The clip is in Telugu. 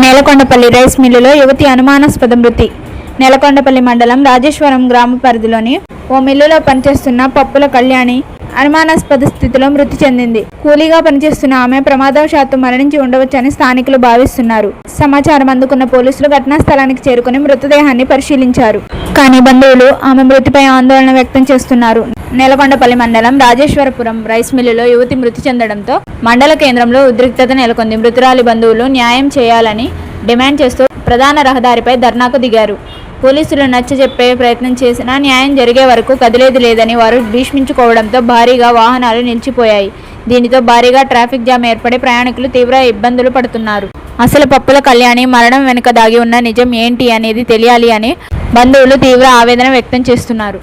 నేలకొండపల్లి రైస్ మిల్లులో యువతి అనుమానాస్పద మృతి. నేలకొండపల్లి మండలం రాజేశ్వరం గ్రామ పరిధిలోని ఓ మిల్లులో పనిచేస్తున్న పప్పుల కళ్యాణి అనుమానాస్పద స్థితిలో మృతి చెందింది. కూలీగా పనిచేస్తున్న ఆమె ప్రమాదవశాత్తు మరణించి ఉండవచ్చని స్థానికులు భావిస్తున్నారు. సమాచారం అందుకున్న పోలీసులు ఘటనా స్థలానికి చేరుకుని మృతదేహాన్ని పరిశీలించారు. కానీ బంధువులు ఆమె మృతిపై ఆందోళన వ్యక్తం చేస్తున్నారు. నేలకొండపల్లి మండలం రాజేశ్వరపురం రైస్ మిల్లులో యువతి మృతి చెందడంతో మండల కేంద్రంలో ఉద్రిక్తత నెలకొంది. మృతురాలి బంధువులు న్యాయం చేయాలని డిమాండ్ చేస్తూ ప్రధాన రహదారిపై ధర్నాకు దిగారు. పోలీసులు నచ్చజెప్పే ప్రయత్నం చేసినా న్యాయం జరిగే వరకు కదిలేది లేదని వారు భీష్మించుకోవడంతో భారీగా వాహనాలు నిలిచిపోయాయి. దీనితో భారీగా ట్రాఫిక్ జామ్ ఏర్పడి ప్రయాణికులు తీవ్ర ఇబ్బందులు పడుతున్నారు. అసలు పప్పుల కళ్యాణి మరణం వెనుక దాగి ఉన్న నిజం ఏంటి అనేది తెలియాలి అని బంధువులు తీవ్ర ఆవేదన వ్యక్తం చేస్తున్నారు.